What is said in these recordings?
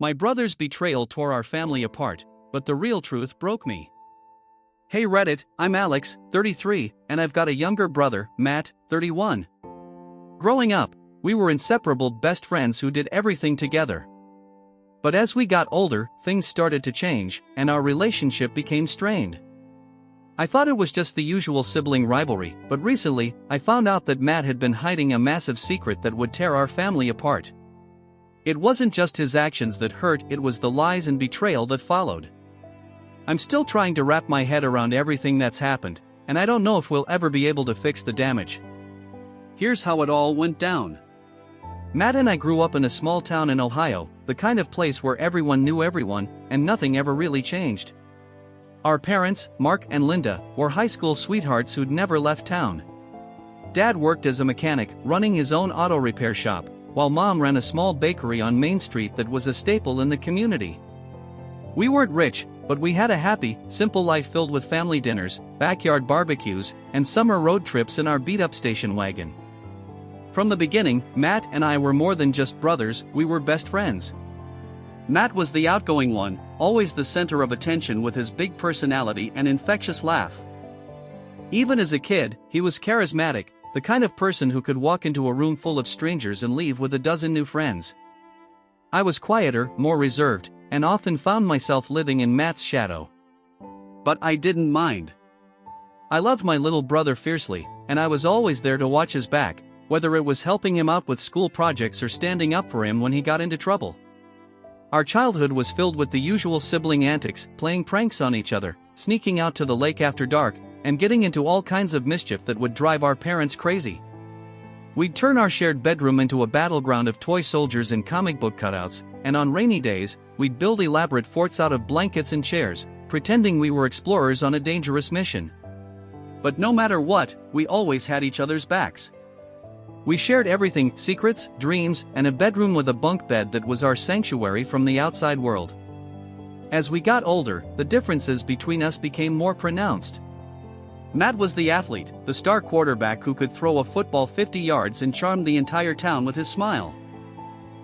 My brother's betrayal tore our family apart, but the real truth broke me. Hey Reddit, I'm Alex, 33, and I've got a younger brother, Matt, 31. Growing up, we were inseparable best friends who did everything together. But as we got older, things started to change, and our relationship became strained. I thought it was just the usual sibling rivalry, but recently, I found out that Matt had been hiding a massive secret that would tear our family apart. It wasn't just his actions that hurt, it was the lies and betrayal that followed. I'm still trying to wrap my head around everything that's happened, and I don't know if we'll ever be able to fix the damage. Here's how it all went down. Matt and I grew up in a small town in Ohio, the kind of place where everyone knew everyone, and nothing ever really changed. Our parents, Mark and Linda, were high school sweethearts who'd never left town. Dad worked as a mechanic, running his own auto repair shop, while Mom ran a small bakery on Main Street that was a staple in the community. We weren't rich, but we had a happy, simple life filled with family dinners, backyard barbecues, and summer road trips in our beat-up station wagon. From the beginning, Matt and I were more than just brothers, we were best friends. Matt was the outgoing one, always the center of attention with his big personality and infectious laugh. Even as a kid, he was charismatic, the kind of person who could walk into a room full of strangers and leave with a dozen new friends. I was quieter, more reserved, and often found myself living in Matt's shadow. But I didn't mind. I loved my little brother fiercely, and I was always there to watch his back, whether it was helping him out with school projects or standing up for him when he got into trouble. Our childhood was filled with the usual sibling antics, playing pranks on each other, sneaking out to the lake after dark, and getting into all kinds of mischief that would drive our parents crazy. We'd turn our shared bedroom into a battleground of toy soldiers and comic book cutouts, and on rainy days, we'd build elaborate forts out of blankets and chairs, pretending we were explorers on a dangerous mission. But no matter what, we always had each other's backs. We shared everything, secrets, dreams, and a bedroom with a bunk bed that was our sanctuary from the outside world. As we got older, the differences between us became more pronounced. Matt was the athlete, the star quarterback who could throw a football 50 yards and charm the entire town with his smile.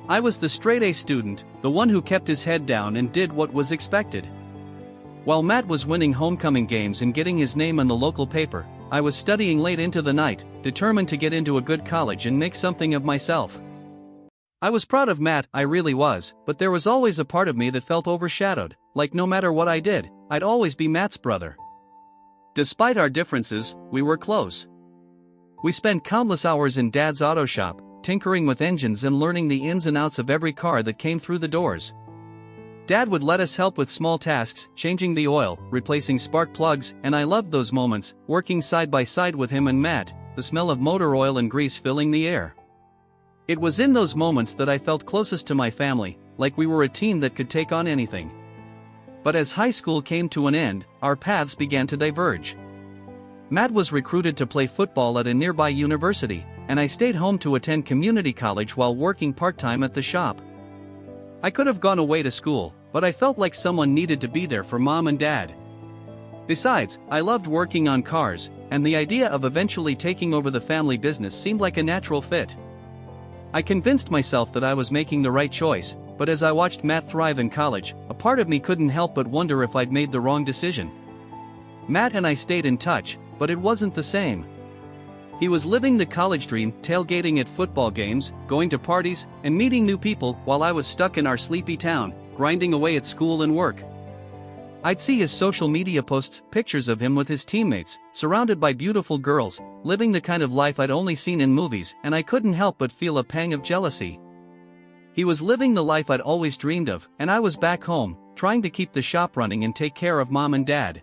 I was the straight-A student, the one who kept his head down and did what was expected. While Matt was winning homecoming games and getting his name in the local paper, I was studying late into the night, determined to get into a good college and make something of myself. I was proud of Matt, I really was, but there was always a part of me that felt overshadowed, like no matter what I did, I'd always be Matt's brother. Despite our differences, we were close. We spent countless hours in Dad's auto shop, tinkering with engines and learning the ins and outs of every car that came through the doors. Dad would let us help with small tasks, changing the oil, replacing spark plugs, and I loved those moments, working side by side with him and Matt, the smell of motor oil and grease filling the air. It was in those moments that I felt closest to my family, like we were a team that could take on anything. But as high school came to an end, our paths began to diverge. Matt was recruited to play football at a nearby university, and I stayed home to attend community college while working part-time at the shop. I could have gone away to school, but I felt like someone needed to be there for Mom and Dad. Besides, I loved working on cars, and the idea of eventually taking over the family business seemed like a natural fit. I convinced myself that I was making the right choice, but as I watched Matt thrive in college, a part of me couldn't help but wonder if I'd made the wrong decision. Matt and I stayed in touch, but it wasn't the same. He was living the college dream, tailgating at football games, going to parties, and meeting new people, while I was stuck in our sleepy town, grinding away at school and work. I'd see his social media posts, pictures of him with his teammates, surrounded by beautiful girls, living the kind of life I'd only seen in movies, and I couldn't help but feel a pang of jealousy. He was living the life I'd always dreamed of, and I was back home, trying to keep the shop running and take care of Mom and Dad.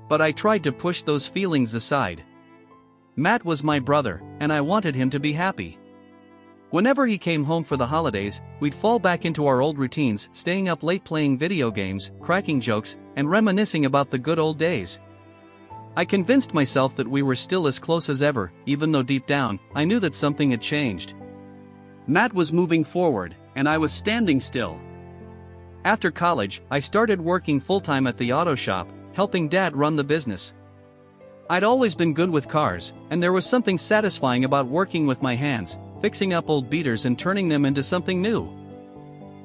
But I tried to push those feelings aside. Matt was my brother, and I wanted him to be happy. Whenever he came home for the holidays, we'd fall back into our old routines, staying up late playing video games, cracking jokes, and reminiscing about the good old days. I convinced myself that we were still as close as ever, even though deep down, I knew that something had changed. Matt was moving forward, and I was standing still. After college, I started working full-time at the auto shop, helping Dad run the business. I'd always been good with cars, and there was something satisfying about working with my hands, fixing up old beaters and turning them into something new.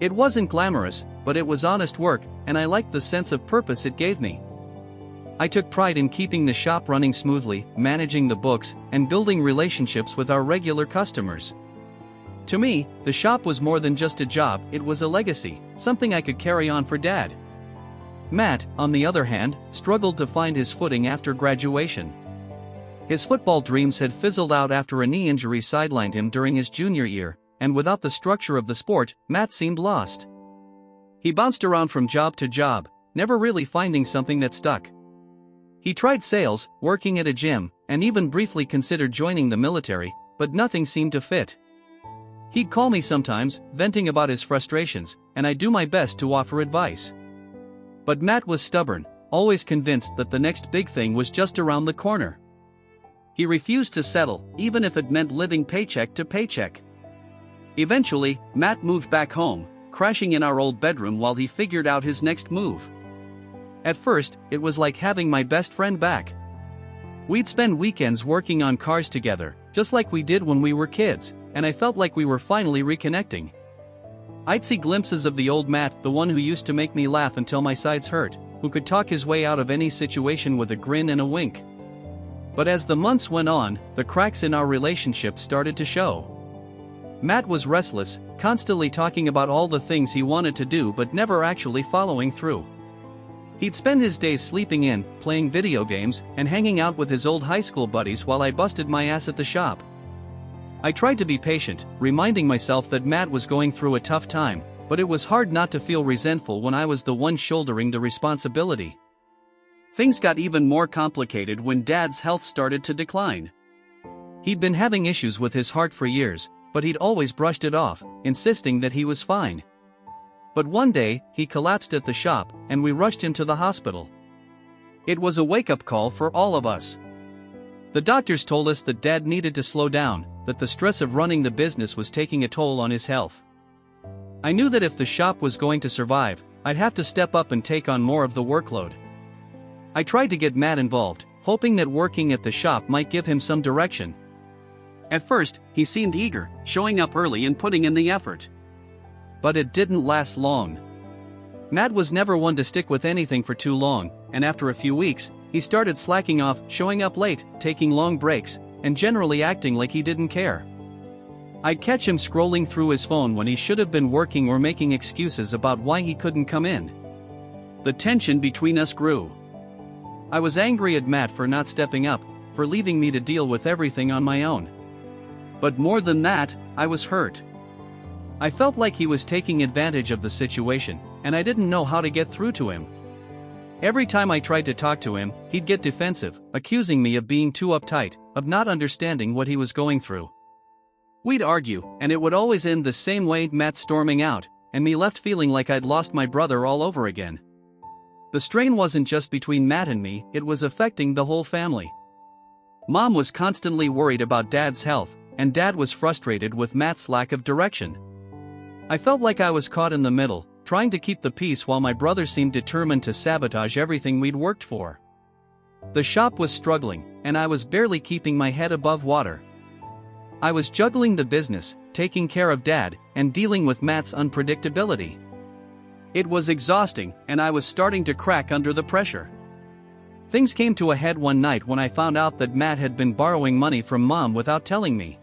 It wasn't glamorous, but it was honest work, and I liked the sense of purpose it gave me. I took pride in keeping the shop running smoothly, managing the books, and building relationships with our regular customers. To me, the shop was more than just a job, it was a legacy, something I could carry on for Dad. Matt, on the other hand, struggled to find his footing after graduation. His football dreams had fizzled out after a knee injury sidelined him during his junior year, and without the structure of the sport, Matt seemed lost. He bounced around from job to job, never really finding something that stuck. He tried sales, working at a gym, and even briefly considered joining the military, but nothing seemed to fit. He'd call me sometimes, venting about his frustrations, and I'd do my best to offer advice. But Matt was stubborn, always convinced that the next big thing was just around the corner. He refused to settle, even if it meant living paycheck to paycheck. Eventually, Matt moved back home, crashing in our old bedroom while he figured out his next move. At first, it was like having my best friend back. We'd spend weekends working on cars together, just like we did when we were kids, and I felt like we were finally reconnecting. I'd see glimpses of the old Matt, the one who used to make me laugh until my sides hurt, who could talk his way out of any situation with a grin and a wink. But as the months went on, the cracks in our relationship started to show. Matt was restless, constantly talking about all the things he wanted to do but never actually following through. He'd spend his days sleeping in, playing video games, and hanging out with his old high school buddies while I busted my ass at the shop. I tried to be patient, reminding myself that Matt was going through a tough time, but it was hard not to feel resentful when I was the one shouldering the responsibility. Things got even more complicated when Dad's health started to decline. He'd been having issues with his heart for years, but he'd always brushed it off, insisting that he was fine. But one day, he collapsed at the shop, and we rushed him to the hospital. It was a wake-up call for all of us. The doctors told us that Dad needed to slow down, that the stress of running the business was taking a toll on his health. I knew that if the shop was going to survive, I'd have to step up and take on more of the workload. I tried to get Matt involved, hoping that working at the shop might give him some direction. At first, he seemed eager, showing up early and putting in the effort. But it didn't last long. Matt was never one to stick with anything for too long, and after a few weeks, he started slacking off, showing up late, taking long breaks, and generally acting like he didn't care. I'd catch him scrolling through his phone when he should have been working or making excuses about why he couldn't come in. The tension between us grew. I was angry at Matt for not stepping up, for leaving me to deal with everything on my own. But more than that, I was hurt. I felt like he was taking advantage of the situation, and I didn't know how to get through to him. Every time I tried to talk to him, he'd get defensive, accusing me of being too uptight, of not understanding what he was going through. We'd argue, and it would always end the same way, Matt storming out, and me left feeling like I'd lost my brother all over again. The strain wasn't just between Matt and me, it was affecting the whole family. Mom was constantly worried about Dad's health, and Dad was frustrated with Matt's lack of direction. I felt like I was caught in the middle, trying to keep the peace while my brother seemed determined to sabotage everything we'd worked for. The shop was struggling, and I was barely keeping my head above water. I was juggling the business, taking care of Dad, and dealing with Matt's unpredictability. It was exhausting, and I was starting to crack under the pressure. Things came to a head one night when I found out that Matt had been borrowing money from Mom without telling me.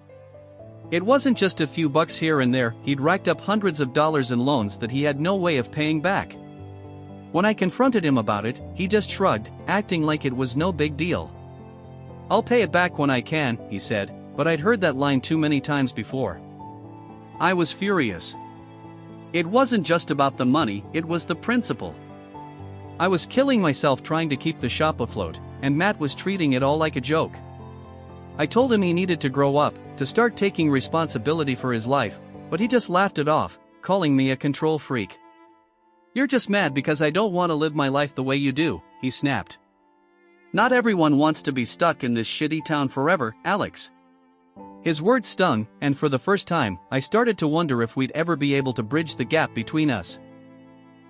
It wasn't just a few bucks here and there, he'd racked up hundreds of dollars in loans that he had no way of paying back. When I confronted him about it, he just shrugged, acting like it was no big deal. "I'll pay it back when I can," he said, but I'd heard that line too many times before. I was furious. It wasn't just about the money, it was the principle. I was killing myself trying to keep the shop afloat, and Matt was treating it all like a joke. I told him he needed to grow up, to start taking responsibility for his life, but he just laughed it off, calling me a control freak. "You're just mad because I don't want to live my life the way you do," he snapped. "Not everyone wants to be stuck in this shitty town forever, Alex." His words stung, and for the first time, I started to wonder if we'd ever be able to bridge the gap between us.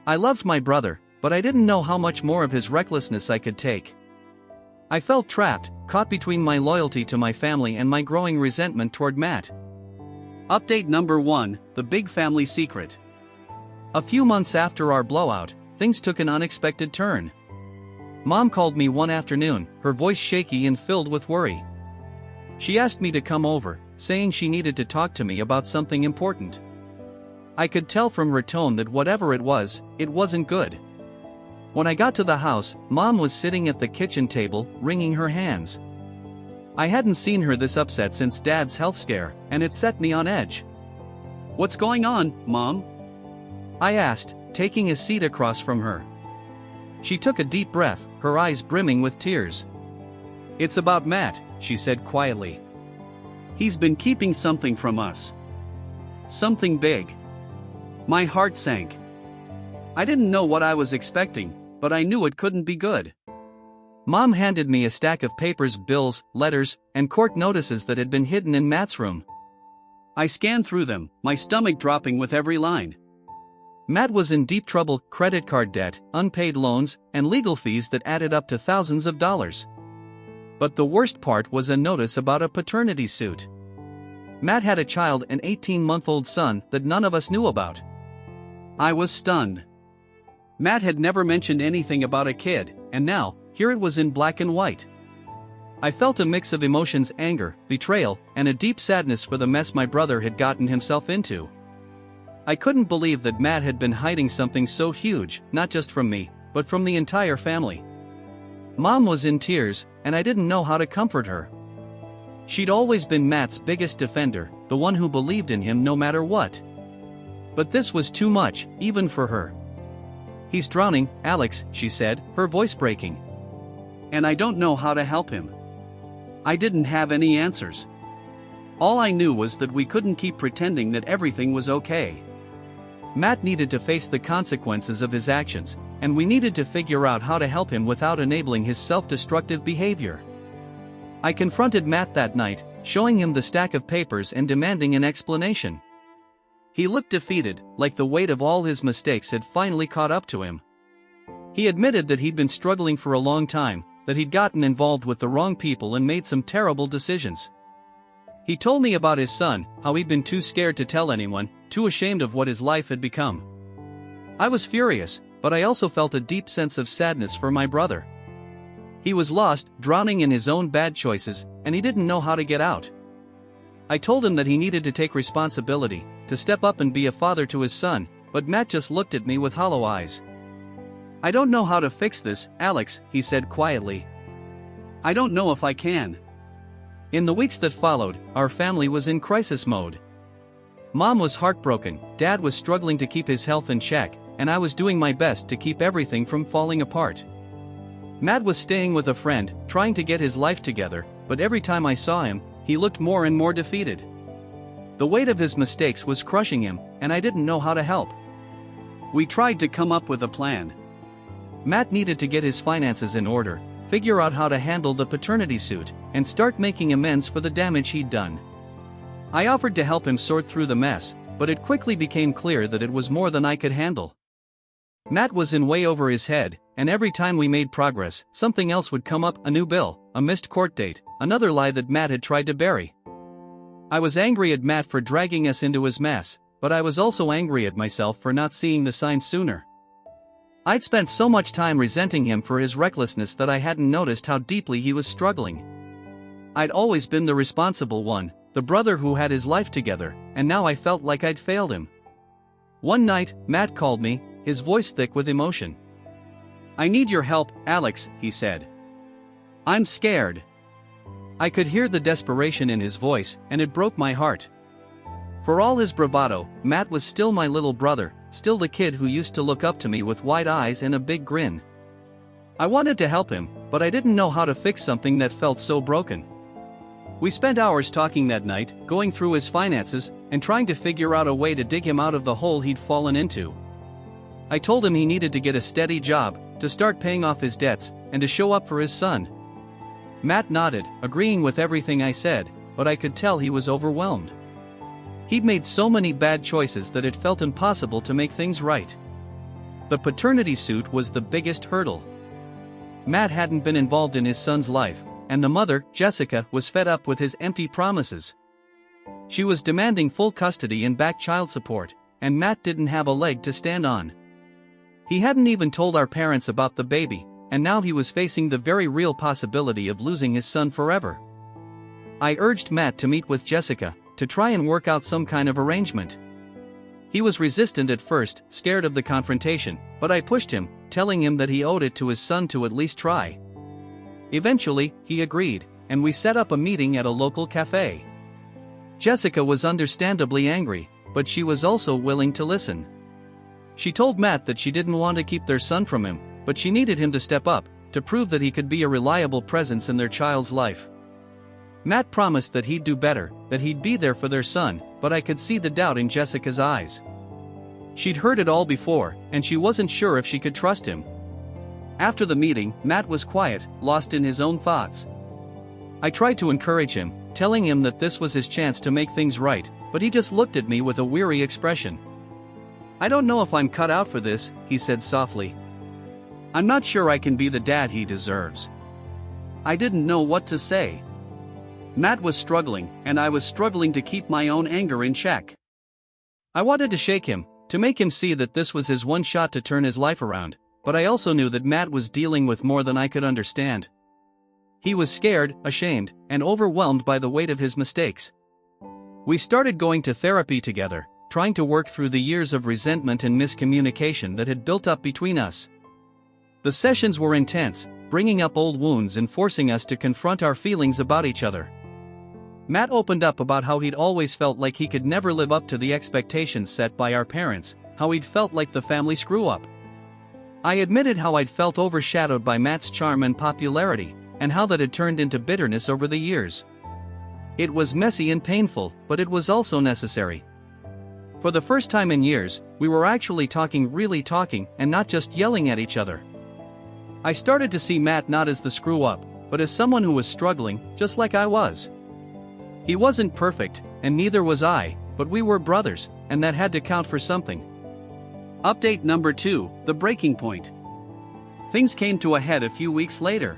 I loved my brother, but I didn't know how much more of his recklessness I could take. I felt trapped, caught between my loyalty to my family and my growing resentment toward Matt. Update number 1, the big family secret. A few months after our blowout, things took an unexpected turn. Mom called me one afternoon, her voice shaky and filled with worry. She asked me to come over, saying she needed to talk to me about something important. I could tell from her tone that whatever it wasn't good. When I got to the house, Mom was sitting at the kitchen table, wringing her hands. I hadn't seen her this upset since Dad's health scare, and it set me on edge. "What's going on, Mom?" I asked, taking a seat across from her. She took a deep breath, her eyes brimming with tears. "It's about Matt," she said quietly. "He's been keeping something from us. Something big." My heart sank. I didn't know what I was expecting, but I knew it couldn't be good. Mom handed me a stack of papers, bills, letters, and court notices that had been hidden in Matt's room. I scanned through them, my stomach dropping with every line. Matt was in deep trouble: credit card debt, unpaid loans, and legal fees that added up to thousands of dollars. But the worst part was a notice about a paternity suit. Matt had a child, an 18-month-old son, that none of us knew about. I was stunned. Matt had never mentioned anything about a kid, and now, here it was in black and white. I felt a mix of emotions: anger, betrayal, and a deep sadness for the mess my brother had gotten himself into. I couldn't believe that Matt had been hiding something so huge, not just from me, but from the entire family. Mom was in tears, and I didn't know how to comfort her. She'd always been Matt's biggest defender, the one who believed in him no matter what. But this was too much, even for her. "He's drowning, Alex," she said, her voice breaking. "And I don't know how to help him." I didn't have any answers. All I knew was that we couldn't keep pretending that everything was okay. Matt needed to face the consequences of his actions, and we needed to figure out how to help him without enabling his self-destructive behavior. I confronted Matt that night, showing him the stack of papers and demanding an explanation. He looked defeated, like the weight of all his mistakes had finally caught up to him. He admitted that he'd been struggling for a long time, that he'd gotten involved with the wrong people and made some terrible decisions. He told me about his son, how he'd been too scared to tell anyone, too ashamed of what his life had become. I was furious, but I also felt a deep sense of sadness for my brother. He was lost, drowning in his own bad choices, and he didn't know how to get out. I told him that he needed to take responsibility, to step up and be a father to his son, but Matt just looked at me with hollow eyes. "I don't know how to fix this, Alex," he said quietly. "I don't know if I can." In the weeks that followed, our family was in crisis mode. Mom was heartbroken, Dad was struggling to keep his health in check, and I was doing my best to keep everything from falling apart. Matt was staying with a friend, trying to get his life together, but every time I saw him, he looked more and more defeated. The weight of his mistakes was crushing him, and I didn't know how to help. We tried to come up with a plan. Matt needed to get his finances in order, figure out how to handle the paternity suit, and start making amends for the damage he'd done. I offered to help him sort through the mess, but it quickly became clear that it was more than I could handle. Matt was in way over his head, and every time we made progress, something else would come up: a new bill, a missed court date, another lie that Matt had tried to bury. I was angry at Matt for dragging us into his mess, but I was also angry at myself for not seeing the signs sooner. I'd spent so much time resenting him for his recklessness that I hadn't noticed how deeply he was struggling. I'd always been the responsible one, the brother who had his life together, and now I felt like I'd failed him. One night, Matt called me, his voice thick with emotion. "I need your help, Alex," he said. "I'm scared." I could hear the desperation in his voice, and it broke my heart. For all his bravado, Matt was still my little brother, still the kid who used to look up to me with wide eyes and a big grin. I wanted to help him, but I didn't know how to fix something that felt so broken. We spent hours talking that night, going through his finances, and trying to figure out a way to dig him out of the hole he'd fallen into. I told him he needed to get a steady job, to start paying off his debts, and to show up for his son. Matt nodded, agreeing with everything I said, but I could tell he was overwhelmed. He'd made so many bad choices that it felt impossible to make things right. The paternity suit was the biggest hurdle. Matt hadn't been involved in his son's life, and the mother, Jessica, was fed up with his empty promises. She was demanding full custody and back child support, and Matt didn't have a leg to stand on. He hadn't even told our parents about the baby, and now he was facing the very real possibility of losing his son forever. I urged Matt to meet with Jessica, to try and work out some kind of arrangement. He was resistant at first, scared of the confrontation, but I pushed him, telling him that he owed it to his son to at least try. Eventually, he agreed, and we set up a meeting at a local cafe. Jessica was understandably angry, but she was also willing to listen. She told Matt that she didn't want to keep their son from him, but she needed him to step up, to prove that he could be a reliable presence in their child's life. Matt promised that he'd do better, that he'd be there for their son, but I could see the doubt in Jessica's eyes. She'd heard it all before, and she wasn't sure if she could trust him. After the meeting, Matt was quiet, lost in his own thoughts. I tried to encourage him, telling him that this was his chance to make things right, but he just looked at me with a weary expression. "I don't know if I'm cut out for this," he said softly. "I'm not sure I can be the dad he deserves." I didn't know what to say. Matt was struggling, and I was struggling to keep my own anger in check. I wanted to shake him, to make him see that this was his one shot to turn his life around, but I also knew that Matt was dealing with more than I could understand. He was scared, ashamed, and overwhelmed by the weight of his mistakes. We started going to therapy together, trying to work through the years of resentment and miscommunication that had built up between us. The sessions were intense, bringing up old wounds and forcing us to confront our feelings about each other. Matt opened up about how he'd always felt like he could never live up to the expectations set by our parents, how he'd felt like the family screw-up. I admitted how I'd felt overshadowed by Matt's charm and popularity, and how that had turned into bitterness over the years. It was messy and painful, but it was also necessary. For the first time in years, we were actually really talking, and not just yelling at each other. I started to see Matt not as the screw-up, but as someone who was struggling, just like I was. He wasn't perfect, and neither was I, but we were brothers, and that had to count for something. Update number 2, the breaking point. Things came to a head a few weeks later.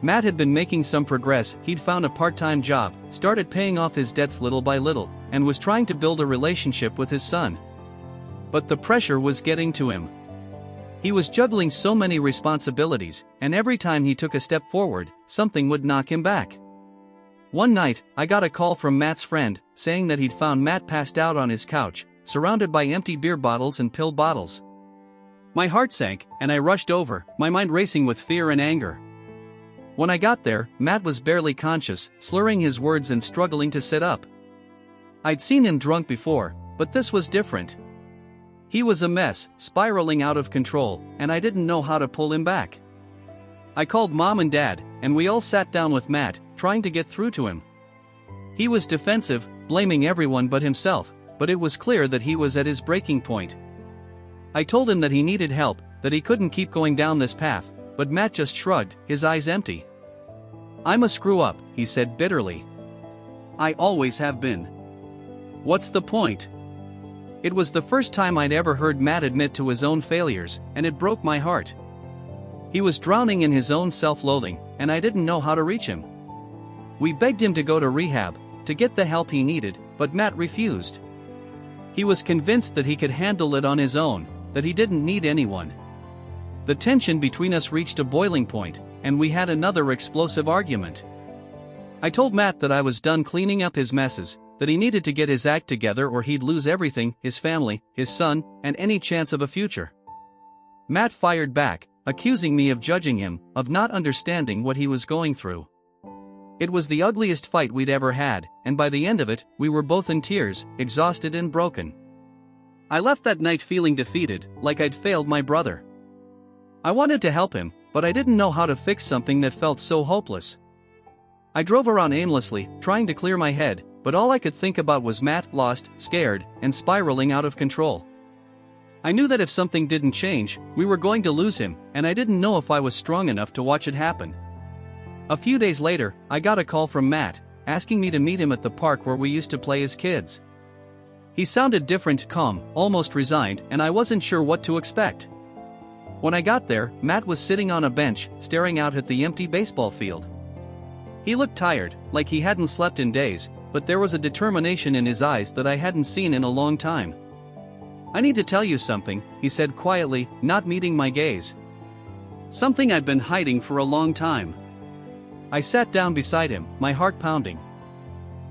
Matt had been making some progress. He'd found a part-time job, started paying off his debts little by little, and was trying to build a relationship with his son. But the pressure was getting to him. He was juggling so many responsibilities, and every time he took a step forward, something would knock him back. One night, I got a call from Matt's friend, saying that he'd found Matt passed out on his couch, surrounded by empty beer bottles and pill bottles. My heart sank, and I rushed over, my mind racing with fear and anger. When I got there, Matt was barely conscious, slurring his words and struggling to sit up. I'd seen him drunk before, but this was different. He was a mess, spiraling out of control, and I didn't know how to pull him back. I called Mom and Dad, and we all sat down with Matt, trying to get through to him. He was defensive, blaming everyone but himself, but it was clear that he was at his breaking point. I told him that he needed help, that he couldn't keep going down this path, but Matt just shrugged, his eyes empty. "I'm a screw-up," he said bitterly. "I always have been. What's the point?" It was the first time I'd ever heard Matt admit to his own failures, and it broke my heart. He was drowning in his own self-loathing, and I didn't know how to reach him. We begged him to go to rehab, to get the help he needed, but Matt refused. He was convinced that he could handle it on his own, that he didn't need anyone. The tension between us reached a boiling point, and we had another explosive argument. I told Matt that I was done cleaning up his messes, that he needed to get his act together or he'd lose everything, his family, his son, and any chance of a future. Matt fired back, accusing me of judging him, of not understanding what he was going through. It was the ugliest fight we'd ever had, and by the end of it, we were both in tears, exhausted and broken. I left that night feeling defeated, like I'd failed my brother. I wanted to help him, but I didn't know how to fix something that felt so hopeless. I drove around aimlessly, trying to clear my head, but all I could think about was Matt, lost, scared, and spiraling out of control. I knew that if something didn't change, we were going to lose him, and I didn't know if I was strong enough to watch it happen. A few days later, I got a call from Matt, asking me to meet him at the park where we used to play as kids. He sounded different, calm, almost resigned, and I wasn't sure what to expect. When I got there, Matt was sitting on a bench, staring out at the empty baseball field. He looked tired, like he hadn't slept in days, but there was a determination in his eyes that I hadn't seen in a long time. I need to tell you something, he said quietly, not meeting my gaze. Something I'd been hiding for a long time. I sat down beside him, my heart pounding.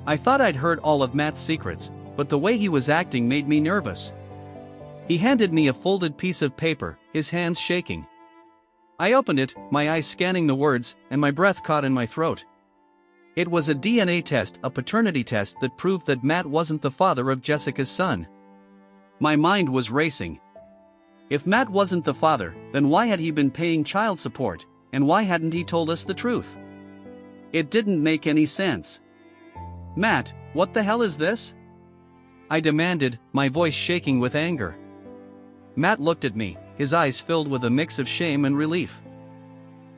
I thought I'd heard all of Matt's secrets, but the way he was acting made me nervous. He handed me a folded piece of paper, his hands shaking. I opened it, my eyes scanning the words, and my breath caught in my throat. It was a DNA test, a paternity test that proved that Matt wasn't the father of Jessica's son. My mind was racing. If Matt wasn't the father, then why had he been paying child support, and why hadn't he told us the truth? It didn't make any sense. Matt, what the hell is this? I demanded, my voice shaking with anger. Matt looked at me, his eyes filled with a mix of shame and relief.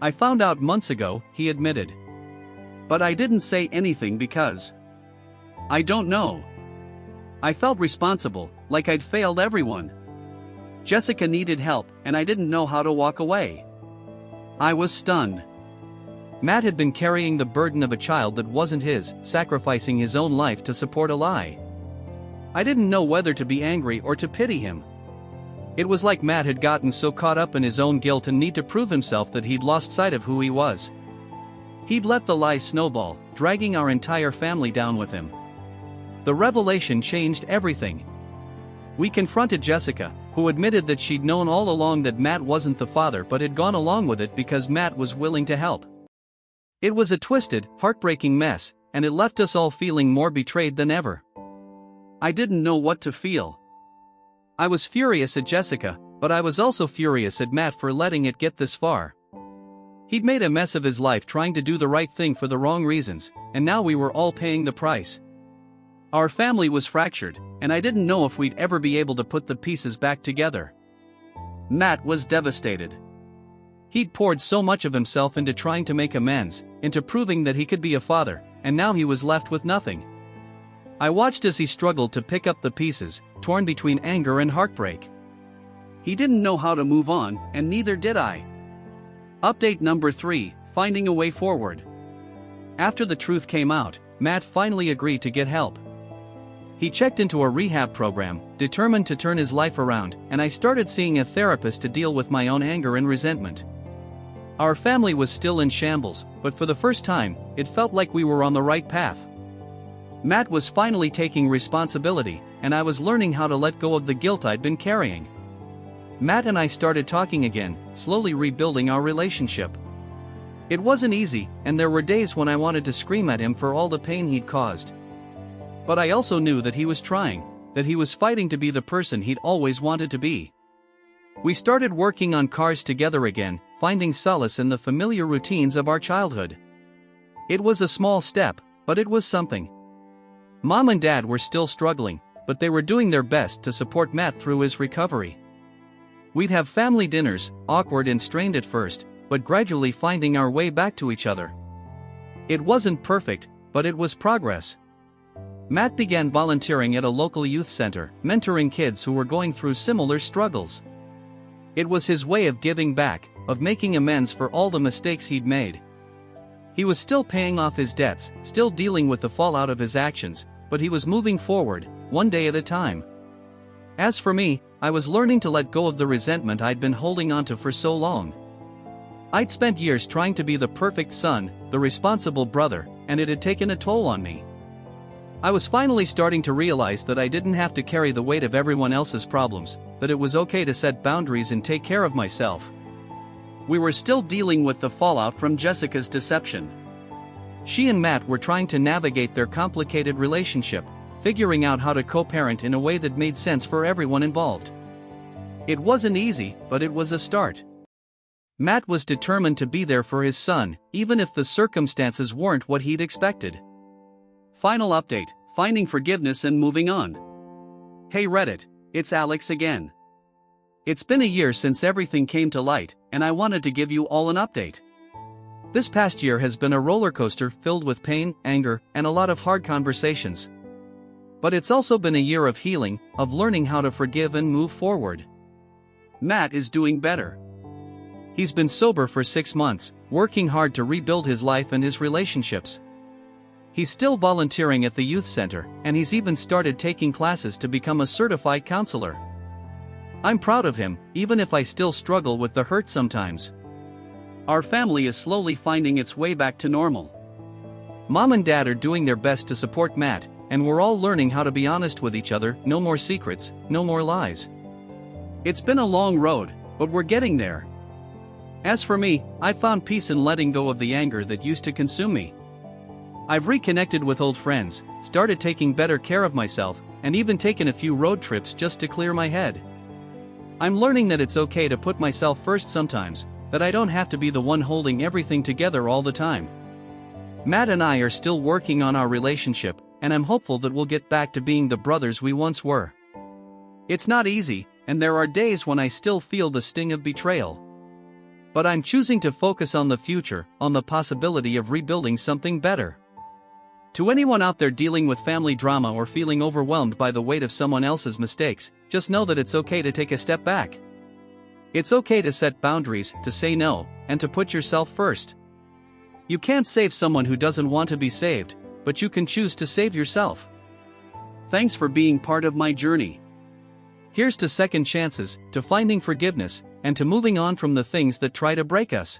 I found out months ago, he admitted. But I didn't say anything because I don't know. I felt responsible, like I'd failed everyone. Jessica needed help, and I didn't know how to walk away. I was stunned. Matt had been carrying the burden of a child that wasn't his, sacrificing his own life to support a lie. I didn't know whether to be angry or to pity him. It was like Matt had gotten so caught up in his own guilt and need to prove himself that he'd lost sight of who he was. He'd let the lie snowball, dragging our entire family down with him. The revelation changed everything. We confronted Jessica, who admitted that she'd known all along that Matt wasn't the father but had gone along with it because Matt was willing to help. It was a twisted, heartbreaking mess, and it left us all feeling more betrayed than ever. I didn't know what to feel. I was furious at Jessica, but I was also furious at Matt for letting it get this far. He'd made a mess of his life trying to do the right thing for the wrong reasons, and now we were all paying the price. Our family was fractured, and I didn't know if we'd ever be able to put the pieces back together. Matt was devastated. He'd poured so much of himself into trying to make amends, into proving that he could be a father, and now he was left with nothing. I watched as he struggled to pick up the pieces, torn between anger and heartbreak. He didn't know how to move on, and neither did I. Update number 3, finding a way forward. After the truth came out, Matt finally agreed to get help. He checked into a rehab program, determined to turn his life around, and I started seeing a therapist to deal with my own anger and resentment. Our family was still in shambles, but for the first time, it felt like we were on the right path. Matt was finally taking responsibility, and I was learning how to let go of the guilt I'd been carrying. Matt and I started talking again, slowly rebuilding our relationship. It wasn't easy, and there were days when I wanted to scream at him for all the pain he'd caused. But I also knew that he was trying, that he was fighting to be the person he'd always wanted to be. We started working on cars together again, finding solace in the familiar routines of our childhood. It was a small step, but it was something. Mom and Dad were still struggling, but they were doing their best to support Matt through his recovery. We'd have family dinners, awkward and strained at first, but gradually finding our way back to each other. It wasn't perfect, but it was progress. Matt began volunteering at a local youth center, mentoring kids who were going through similar struggles. It was his way of giving back, of making amends for all the mistakes he'd made. He was still paying off his debts, still dealing with the fallout of his actions, but he was moving forward, one day at a time. As for me, I was learning to let go of the resentment I'd been holding onto for so long. I'd spent years trying to be the perfect son, the responsible brother, and it had taken a toll on me. I was finally starting to realize that I didn't have to carry the weight of everyone else's problems, that it was okay to set boundaries and take care of myself. We were still dealing with the fallout from Jessica's deception. She and Matt were trying to navigate their complicated relationship, figuring out how to co-parent in a way that made sense for everyone involved. It wasn't easy, but it was a start. Matt was determined to be there for his son, even if the circumstances weren't what he'd expected. Final update, finding forgiveness and moving on. Hey Reddit, it's Alex again. It's been a year since everything came to light, and I wanted to give you all an update. This past year has been a roller coaster filled with pain, anger, and a lot of hard conversations. But it's also been a year of healing, of learning how to forgive and move forward. Matt is doing better. He's been sober for 6 months, working hard to rebuild his life and his relationships. He's still volunteering at the youth center, and he's even started taking classes to become a certified counselor. I'm proud of him, even if I still struggle with the hurt sometimes. Our family is slowly finding its way back to normal. Mom and Dad are doing their best to support Matt, and we're all learning how to be honest with each other. No more secrets, no more lies. It's been a long road, but we're getting there. As for me, I found peace in letting go of the anger that used to consume me. I've reconnected with old friends, started taking better care of myself, and even taken a few road trips just to clear my head. I'm learning that it's okay to put myself first sometimes, that I don't have to be the one holding everything together all the time. Matt and I are still working on our relationship, and I'm hopeful that we'll get back to being the brothers we once were. It's not easy, and there are days when I still feel the sting of betrayal. But I'm choosing to focus on the future, on the possibility of rebuilding something better. To anyone out there dealing with family drama or feeling overwhelmed by the weight of someone else's mistakes, just know that it's okay to take a step back. It's okay to set boundaries, to say no, and to put yourself first. You can't save someone who doesn't want to be saved, but you can choose to save yourself. Thanks for being part of my journey. Here's to second chances, to finding forgiveness, and to moving on from the things that try to break us.